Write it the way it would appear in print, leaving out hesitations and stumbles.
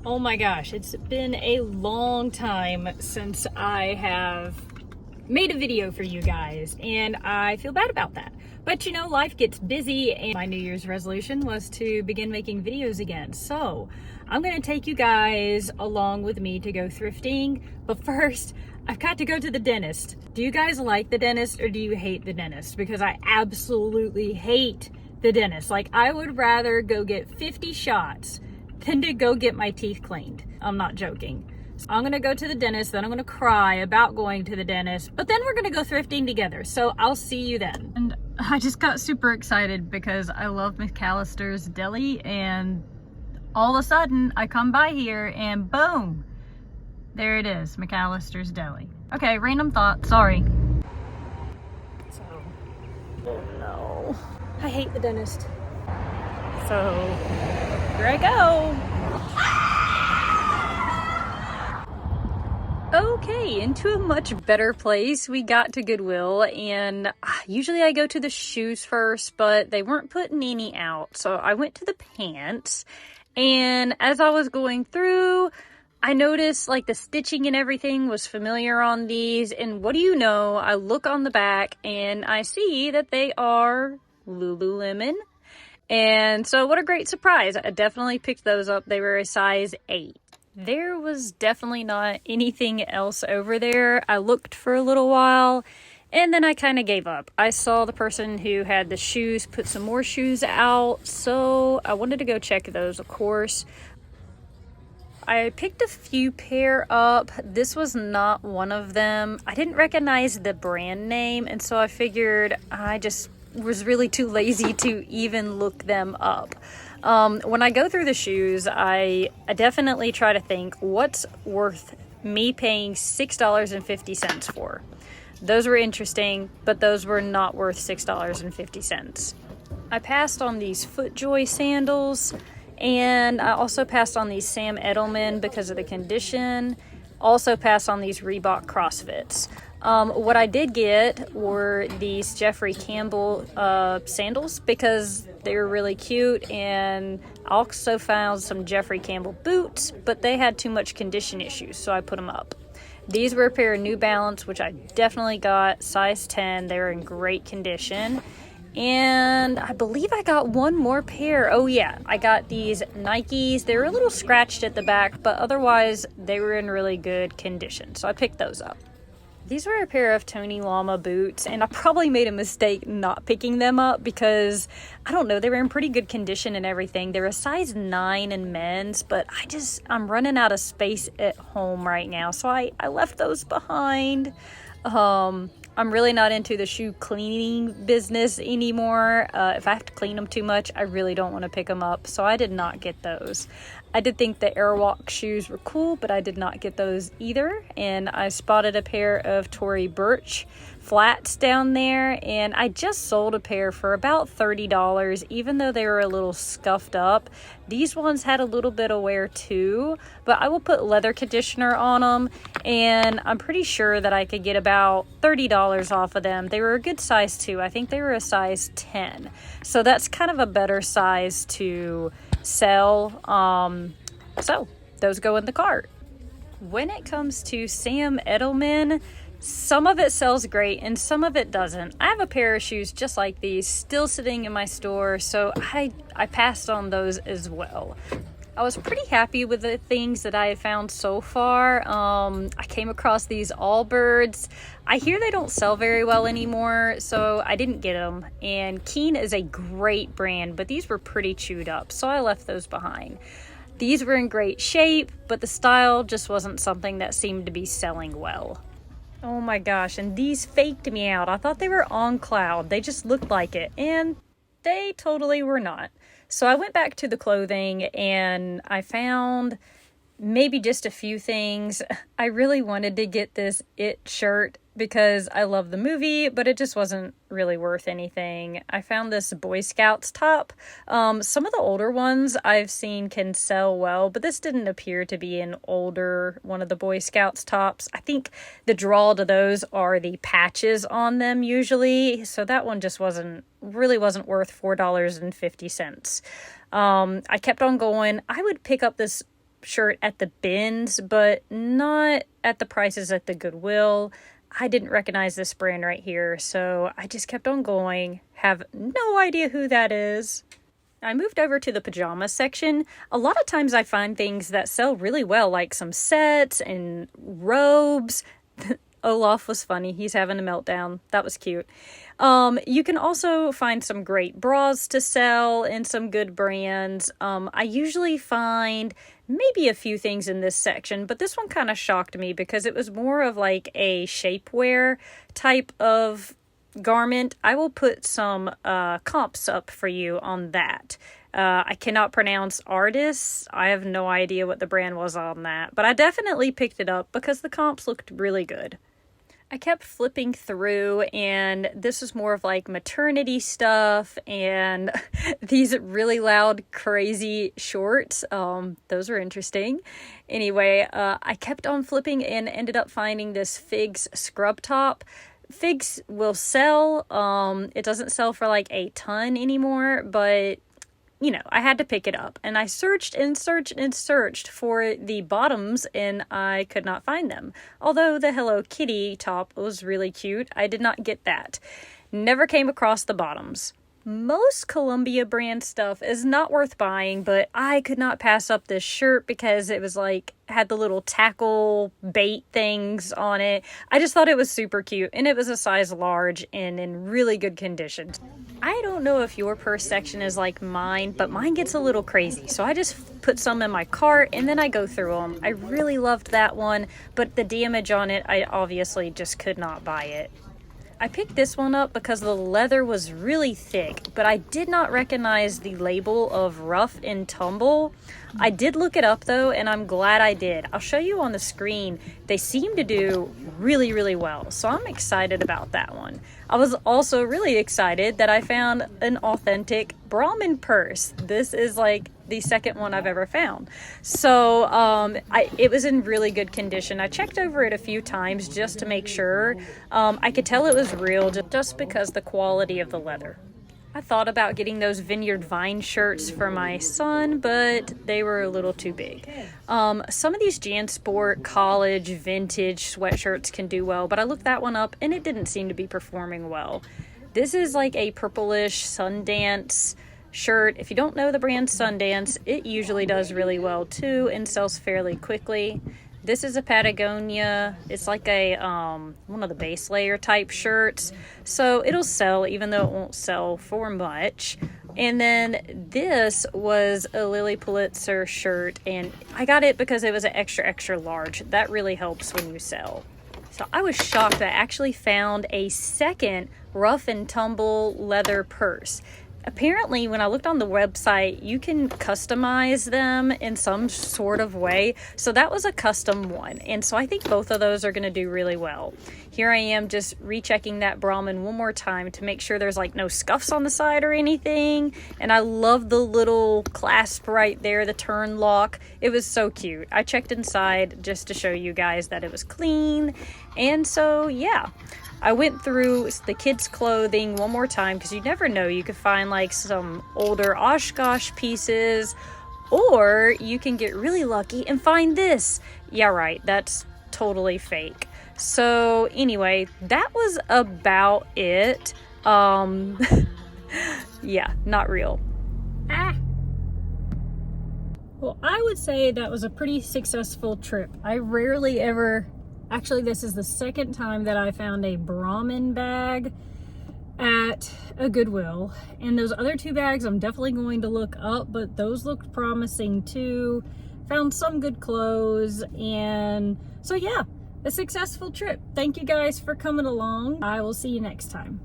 Oh my gosh, it's been a long time since I have made a video for you guys, and I feel bad about that. But you know, life gets busy, and my New Year's resolution was to begin making videos again. So I'm gonna take you guys along with me to go thrifting. But first, I've got to go to the dentist. Do you guys like the dentist or do you hate the dentist? Because I absolutely hate the dentist. Like, I would rather go get 50 shots than to go get my teeth cleaned. I'm not joking. So I'm gonna go to the dentist, then I'm gonna cry about going to the dentist, but then we're gonna go thrifting together. So I'll see you then. And I just got super excited because I love McAllisters Deli, and all of a sudden I come by here and boom, there it is, McAllisters Deli. Okay, random thought, sorry. So, oh no, I hate the dentist. So here I go. Okay, into a much better place. We got to Goodwill, and usually I go to the shoes first, but they weren't putting any out. So I went to the pants, and as I was going through, I noticed like the stitching and everything was familiar on these. And what do you know? I look on the back and I see that they are Lululemon. And so what a great surprise. I definitely picked those up. They were a size 8. There was definitely not anything else over there. I looked for a little while and then I kind of gave up. I saw the person who had the shoes put some more shoes out, so I wanted to go check those, of course. I picked a few pair up. This was not one of them. I didn't recognize the brand name, and so I figured I just was really too lazy to even look them up. When I go through the shoes, I definitely try to think what's worth me paying $6.50 for. Those were interesting, but those were not worth $6.50. I passed on these FootJoy sandals, and I also passed on these Sam Edelman because of the condition. Also passed on these Reebok CrossFits. What I did get were these Jeffrey Campbell sandals because they were really cute, and I also found some Jeffrey Campbell boots, but they had too much condition issues, so I put them up. These were a pair of New Balance, which I definitely got, size 10. They were in great condition. And I believe I got one more pair. Oh yeah, I got these Nikes. They were a little scratched at the back, but otherwise they were in really good condition. So I picked those up. These were a pair of Tony Lama boots, and I probably made a mistake not picking them up because, I don't know, they were in pretty good condition and everything. They're a size 9 in men's, but I'm running out of space at home right now, so I left those behind. I'm really not into the shoe cleaning business anymore. If I have to clean them too much, I really don't want to pick them up. So I did not get those. I did think the Airwalk shoes were cool, but I did not get those either. And I spotted a pair of Tory Burch flats down there, and I just sold a pair for about $30, even though they were a little scuffed up. These ones had a little bit of wear too, but I will put leather conditioner on them, and I'm pretty sure that I could get about $30 off of them. They were a good size too. I think they were a size 10, so that's kind of a better size to sell. So those go in the cart. When it comes to Sam Edelman, some of it sells great and some of it doesn't. I have a pair of shoes just like these still sitting in my store, so I passed on those as well. I was pretty happy with the things that I had found so far. I came across these Allbirds. I hear they don't sell very well anymore, so I didn't get them. And Keen is a great brand, but these were pretty chewed up, so I left those behind. These were in great shape, but the style just wasn't something that seemed to be selling well. Oh my gosh, and these faked me out. I thought they were on cloud. They just looked like it, and they totally were not. So I went back to the clothing and I found maybe just a few things. I really wanted to get this It shirt because I love the movie, but it just wasn't really worth anything. I found this Boy Scouts top. Some of the older ones I've seen can sell well, but this didn't appear to be an older one of the Boy Scouts tops. I think the draw to those are the patches on them usually, so that one just wasn't worth $4.50. I kept on going. I would pick up this shirt at the bins, but not at the prices at the Goodwill. I didn't recognize this brand right here, so I just kept on going. Have no idea who that is. I moved over to the pajama section. A lot of times I find things that sell really well, like some sets and robes. Olaf was funny. He's having a meltdown. That was cute. You can also find some great bras to sell and some good brands. I usually find maybe a few things in this section, but this one kind of shocked me because it was more of like a shapewear type of garment. I will put some comps up for you on that. I cannot pronounce artists. I have no idea what the brand was on that, but I definitely picked it up because the comps looked really good. I kept flipping through, and this is more of like maternity stuff and these really loud, crazy shorts. Those are interesting. Anyway, I kept on flipping and ended up finding this Figs scrub top. Figs will sell. It doesn't sell for like a ton anymore, but you know, I had to pick it up, and I searched and searched and searched for the bottoms, and I could not find them. Although the Hello Kitty top was really cute, I did not get that. Never came across the bottoms. Most Columbia brand stuff is not worth buying, but I could not pass up this shirt because it was like, had the little tackle bait things on it. I just thought it was super cute, and it was a size large and in really good condition. I don't know if your purse section is like mine, but mine gets a little crazy. So I just put some in my cart and then I go through them. I really loved that one, but the damage on it, I obviously just could not buy it. I picked this one up because the leather was really thick, but I did not recognize the label of rough and tumble. I did look it up though, and I'm glad I did. I'll show you on the screen. They seem to do really, really well, so I'm excited about that one. I was also really excited that I found an authentic Brahmin purse. This is like the second one I've ever found. So it was in really good condition. I checked over it a few times just to make sure. I could tell it was real just because the quality of the leather. I thought about getting those Vineyard Vine shirts for my son, but they were a little too big. Some of these JanSport college vintage sweatshirts can do well, but I looked that one up and it didn't seem to be performing well. This is like a purplish Sundance shirt. If you don't know the brand Sundance, it usually does really well too and sells fairly quickly. This is a Patagonia. It's like a one of the base layer type shirts, so it'll sell even though it won't sell for much. And then this was a Lily Pulitzer shirt, and I got it because it was an extra large. That really helps when you sell. So I was shocked that I actually found a second rough and tumble leather purse. Apparently, when I looked on the website, you can customize them in some sort of way. So that was a custom one. And so I think both of those are going to do really well. Here I am just rechecking that Brahmin one more time to make sure there's like no scuffs on the side or anything. And I love the little clasp right there, the turn lock. It was so cute. I checked inside just to show you guys that it was clean. And so, yeah. I went through the kids' clothing one more time because you never know. You could find like some older Oshkosh pieces, or you can get really lucky and find this. Yeah, right. That's totally fake. So anyway, that was about it. Yeah, not real. Well, I would say that was a pretty successful trip. I rarely ever... Actually, this is the second time that I found a Brahmin bag at a Goodwill. And those other two bags I'm definitely going to look up, but those looked promising too. Found some good clothes, and so yeah, a successful trip. Thank you guys for coming along. I will see you next time.